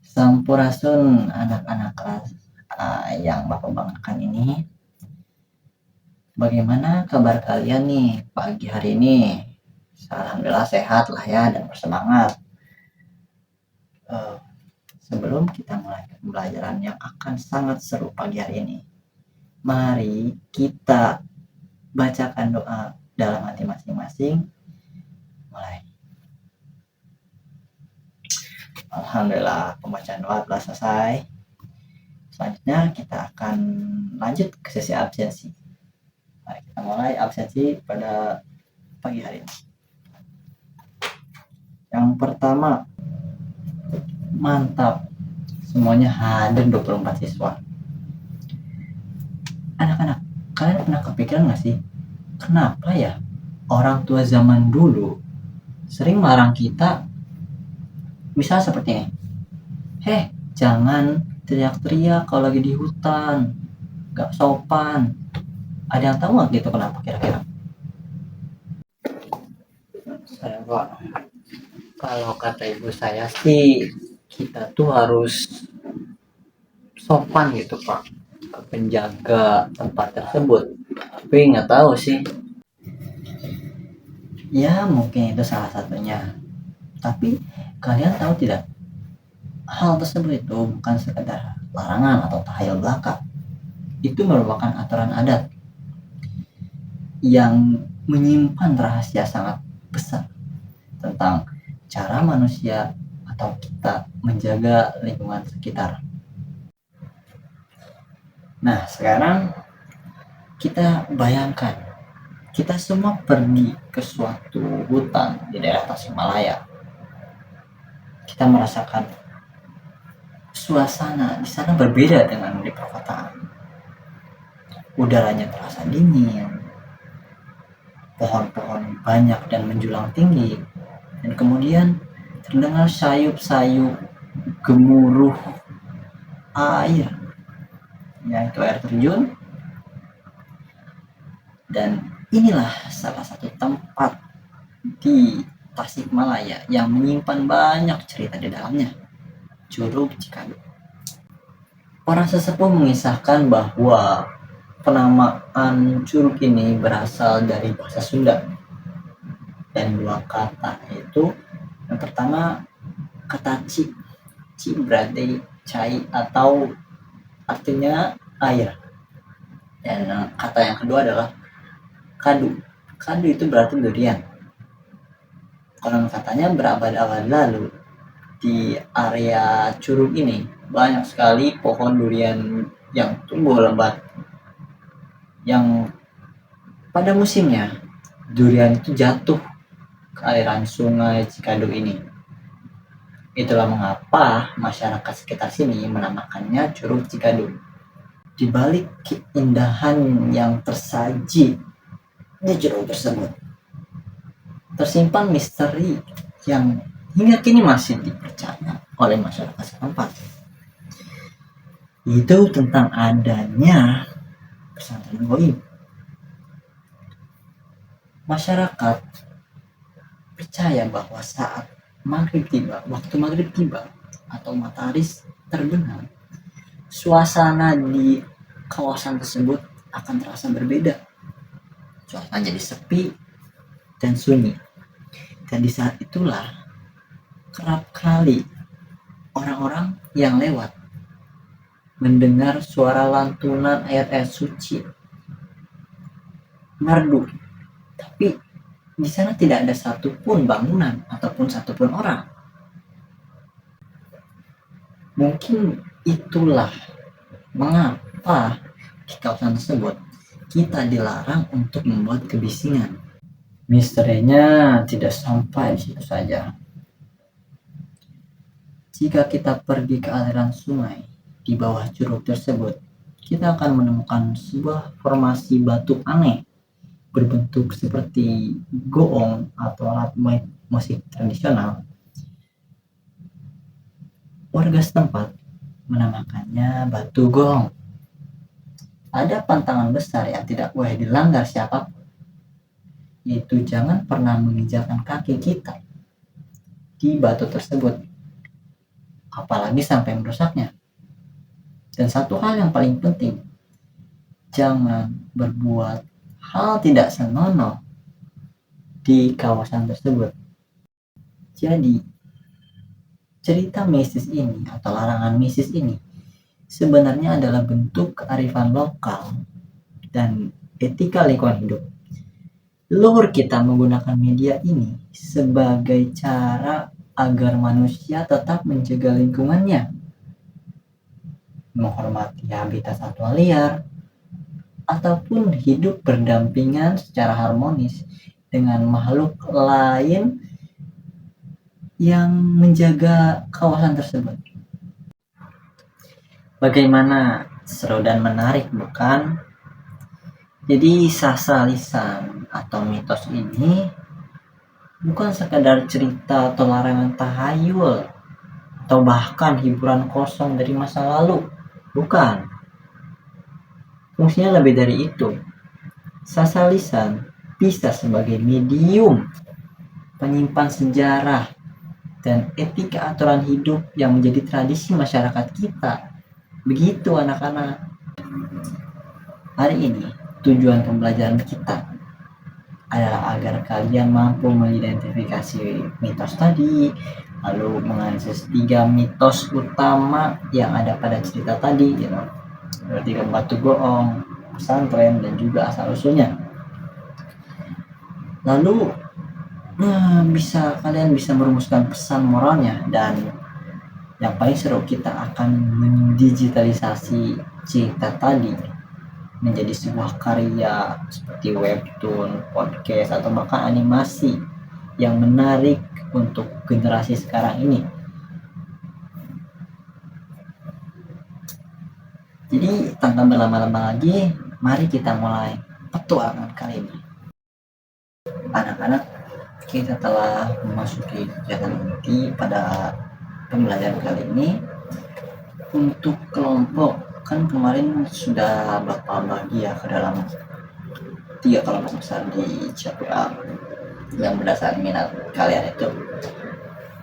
Sampurasun anak-anak kelas yang Bapak banggakan ini. Bagaimana kabar kalian nih pagi hari ini? Alhamdulillah sehat lah ya dan bersemangat. Sebelum kita mulai pembelajaran yang akan sangat seru pagi hari ini, mari kita bacakan doa dalam hati masing-masing. Mulai. Alhamdulillah pembacaan doa telah selesai. Selanjutnya kita akan lanjut ke sesi absensi. Mari kita mulai absensi pada pagi hari ini. Yang pertama, mantap, semuanya hadir 24 siswa. Anak-anak, kalian pernah kepikiran gak sih, kenapa ya orang tua zaman dulu sering melarang kita, misal seperti ini, jangan teriak-teriak kalau lagi di hutan, gak sopan. Ada yang tahu gak gitu kenapa kira-kira? Saya Pak, kalau kata ibu saya sih kita tuh harus sopan gitu Pak ke penjaga tempat tersebut, tapi nggak tahu sih, ya mungkin itu salah satunya. Tapi kalian tahu tidak, hal tersebut itu bukan sekedar larangan atau tahayul belaka. Itu merupakan aturan adat yang menyimpan rahasia sangat besar tentang cara manusia atau kita menjaga lingkungan sekitar. Nah, sekarang kita bayangkan, kita semua pergi ke suatu hutan di daerah Tasikmalaya. Kita merasakan suasana di sana berbeda dengan di perkotaan. Udaranya terasa dingin, pohon-pohon banyak dan menjulang tinggi, dan kemudian terdengar sayup-sayup gemuruh air, yaitu air terjun. Dan inilah salah satu tempat di Tasikmalaya yang menyimpan banyak cerita di dalamnya, Curug Cikadut. Orang sesepuh mengisahkan bahwa penamaan curug ini berasal dari bahasa Sunda, dan dua kata itu, yang pertama kata ci berarti cai atau artinya air, dan kata yang kedua adalah kadu itu berarti durian. Konon katanya berabad-abad lalu di area curug ini banyak sekali pohon durian yang tumbuh lebat, yang pada musimnya durian itu jatuh ke aliran sungai Cikadut ini. Itulah mengapa masyarakat sekitar sini menamakannya Curug Cikadut. Di balik keindahan yang tersaji di curug tersebut, tersimpan misteri yang hingga kini masih dipercaya oleh masyarakat setempat. Itu tentang adanya pesantren goib. Masyarakat percaya bahwa saat waktu maghrib tiba atau matahari terbenam, suasana di kawasan tersebut akan terasa berbeda. Suasana jadi sepi dan sunyi. Dan di saat itulah kerap kali orang-orang yang lewat mendengar suara lantunan ayat-ayat suci merdu, tapi di sana tidak ada satupun bangunan ataupun satupun orang. Mungkin itulah mengapa di kawasan tersebut kita dilarang untuk membuat kebisingan. Misterinya tidak sampai di situ saja. Jika kita pergi ke aliran sungai di bawah curug tersebut, kita akan menemukan sebuah formasi batu aneh berbentuk seperti goong atau alat musik tradisional. Warga setempat menamakannya batu goong. Ada pantangan besar yang tidak boleh dilanggar siapapun, yaitu jangan pernah menginjakkan kaki kita di batu tersebut. apalagi sampai merusaknya. Dan satu hal yang paling penting, jangan berbuat hal tidak senonoh di kawasan tersebut. Jadi, cerita mistis ini atau larangan mistis ini sebenarnya adalah bentuk kearifan lokal dan etika lingkungan hidup. Leluhur kita menggunakan media ini sebagai cara agar manusia tetap menjaga lingkungannya, menghormati habitat satwa liar, ataupun hidup berdampingan secara harmonis dengan makhluk lain yang menjaga kawasan tersebut. Bagaimana seru dan menarik, bukan? Jadi sasalisan atau mitos ini bukan sekadar cerita atau larangan tahayul atau bahkan hiburan kosong dari masa lalu. Bukan. Fungsinya lebih dari itu. Sasalisan bisa sebagai medium penyimpan sejarah dan etika aturan hidup yang menjadi tradisi masyarakat kita. Begitu anak-anak. Hari ini tujuan pembelajaran kita adalah agar kalian mampu mengidentifikasi mitos tadi, lalu menganalisis 3 mitos utama yang ada pada cerita tadi, gitu. Berarti batu goong, pesantren, dan juga asal usulnya. Lalu kalian bisa merumuskan pesan moralnya, dan yang paling seru, kita akan mendigitalisasi cerita tadi menjadi sebuah karya seperti webtoon, podcast, atau bahkan animasi yang menarik untuk generasi sekarang ini. Jadi tanpa berlama-lama lagi, mari kita mulai petualangan kali ini. Anak-anak, kita telah memasuki kegiatan inti pada pembelajaran kali ini. Untuk kelompok, kan kemarin sudah bapak bagi ya ke dalam 3 kelompok besar di CPA yang berdasarkan minat kalian itu.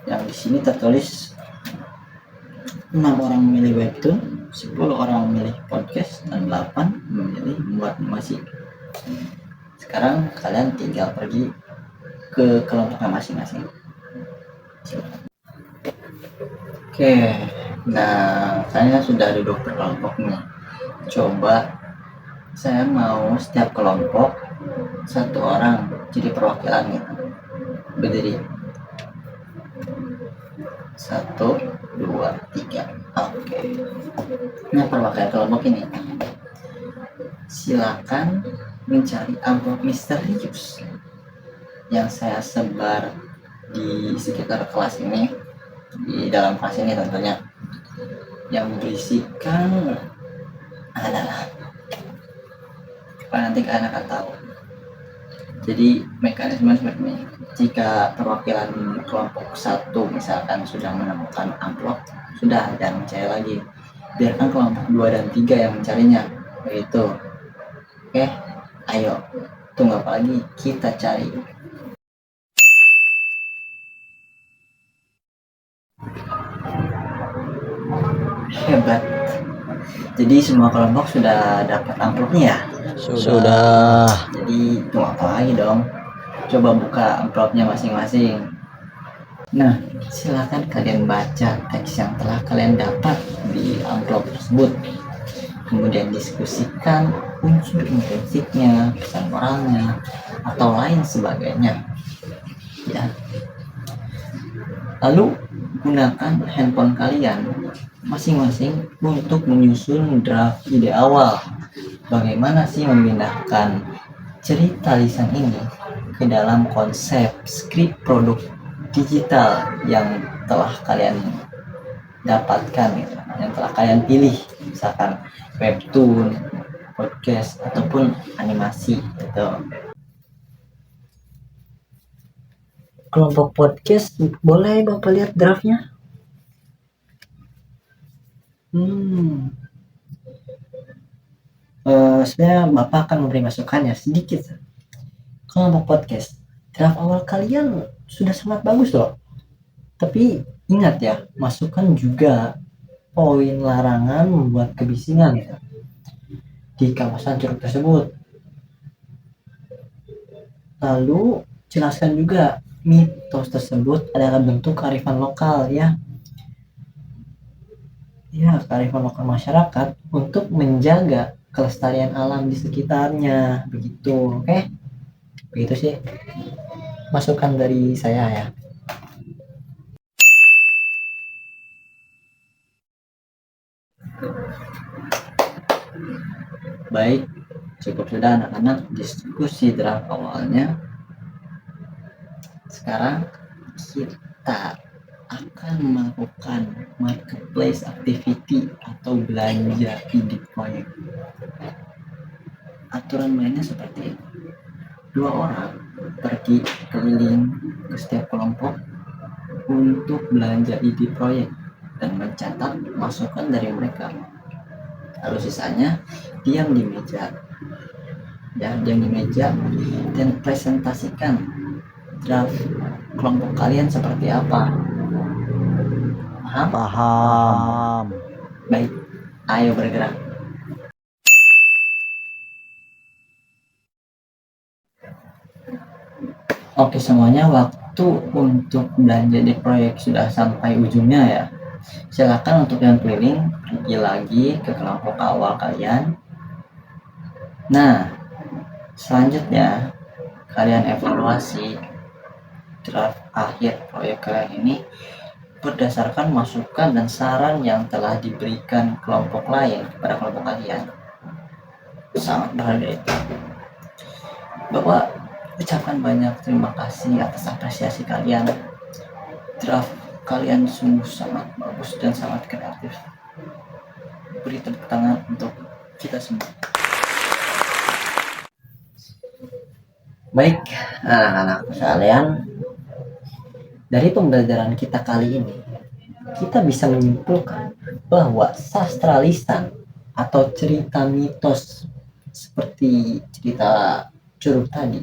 Yang di sini tertulis 6 orang memilih webtoon, 10 orang memilih podcast, dan 8 memilih membuat animasi. Sekarang kalian tinggal pergi ke kelompoknya masing-masing. Oke, nah saya sudah duduk per kelompok nih. Coba saya mau setiap kelompok 1 orang jadi perwakilan gitu. Berdiri. 1, 2, 3. Oke. Nah, perwakilan kelompok ini, silakan mencari amplop misterius yang saya sebar di sekitar kelas ini, di dalam kelas ini tentunya, yang berisikan adalah nanti kalian akan tahu. Jadi mekanisme seperti ini. Jika perwakilan kelompok 1 misalkan sudah menemukan amplop, sudah, jangan mencari lagi. Biarkan kelompok 2 dan 3 yang mencarinya. Begitu. Oke, ayo. Tunggu apa lagi? Kita cari. Hebat. Jadi semua kelompok sudah dapat amplopnya ya? Sudah. Jadi tunggu apa lagi dong? Coba buka amplopnya masing-masing. Nah, silakan kalian baca teks yang telah kalian dapat di amplop tersebut. Kemudian diskusikan unsur intrinsiknya, pesan moralnya, atau lain sebagainya. Ya. Lalu gunakan handphone kalian masing-masing untuk menyusun draft ide awal. Bagaimana sih memindahkan cerita lisan ini ke dalam konsep skrip produk digital yang telah kalian dapatkan, yang telah kalian pilih, misalkan webtoon, podcast, ataupun animasi gitu. Kelompok podcast, boleh Bapak lihat draftnya? Sebenarnya Bapak akan memberi masukannya sedikit. Kelompok podcast, draft awal kalian sudah sangat bagus loh. Tapi Ingat ya, masukkan juga poin larangan membuat kebisingan ya, di kawasan curug tersebut. Lalu jelaskan juga mitos tersebut adalah bentuk kearifan lokal ya. Ya, kearifan lokal masyarakat untuk menjaga kelestarian alam di sekitarnya. Begitu, oke? Begitu sih masukan dari saya ya. Baik, cukup sudah anak-anak diskusi draft awalnya. Sekarang kita akan melakukan marketplace activity atau belanja ide proyek. Aturan mainnya seperti ini. 2 orang pergi keliling ke setiap kelompok untuk belanja ide proyek dan mencatat masukan dari mereka. Lalu sisanya diam di meja, dan presentasikan draft kelompok kalian seperti apa. Paham? Baik, ayo bergerak. Oke semuanya, waktu untuk belanja di proyek sudah sampai ujungnya ya. Silakan untuk yang keliling pergi lagi ke kelompok awal kalian. Nah, selanjutnya kalian evaluasi draft akhir proyek kalian ini berdasarkan masukan dan saran yang telah diberikan kelompok lain kepada kelompok kalian. Sangat berharga itu. Bapak ucapkan banyak terima kasih atas apresiasi kalian. Draft kalian sungguh sangat bagus dan sangat kreatif. Beri tepuk tangan untuk kita semua. Baik, anak-anak sekalian, dari pembelajaran kita kali ini, kita bisa menyimpulkan bahwa sastra lisan atau cerita mitos seperti cerita curug tadi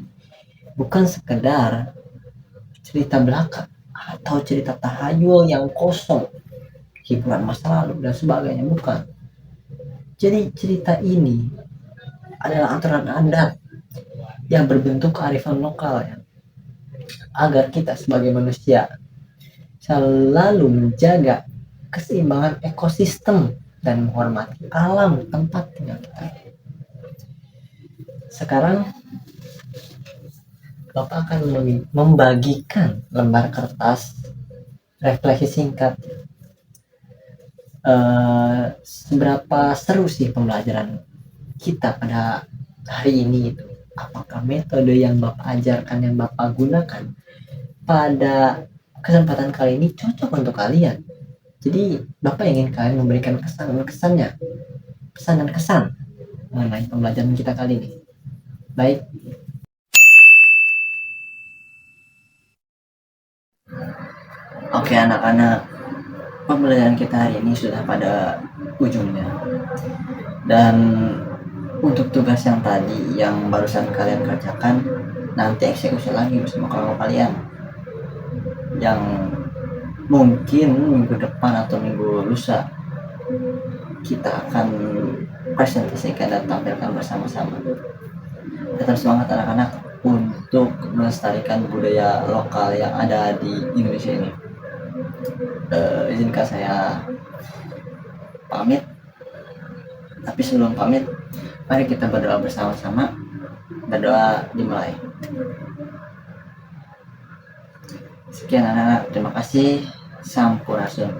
bukan sekedar cerita belaka atau cerita tahayul yang kosong, hiburan masa lalu dan sebagainya, bukan. Jadi cerita ini adalah aturan adat yang berbentuk kearifan lokal ya, agar kita sebagai manusia selalu menjaga keseimbangan ekosistem dan menghormati alam tempat tinggal kita. Sekarang Bapak akan membagikan lembar kertas refleksi singkat. Seberapa seru sih pembelajaran kita pada hari ini itu? Apakah metode yang Bapak ajarkan, yang Bapak gunakan pada kesempatan kali ini cocok untuk kalian? Jadi Bapak ingin kalian memberikan kesan dan kesan mengenai pembelajaran kita kali ini. Baik. Oke anak-anak, pembelajaran kita hari ini sudah pada ujungnya. Dan untuk tugas yang tadi yang barusan kalian kerjakan, nanti eksekusi lagi bersama kelompok kalian. Yang mungkin minggu depan atau minggu lusa kita akan presentasikan dan tampilkan bersama-sama. Tetap semangat anak-anak untuk melestarikan budaya lokal yang ada di Indonesia ini. Izinkan saya pamit. Tapi sebelum pamit, mari kita berdoa bersama-sama. Berdoa dimulai. Sekian anak-anak, terima kasih. Sampurasun.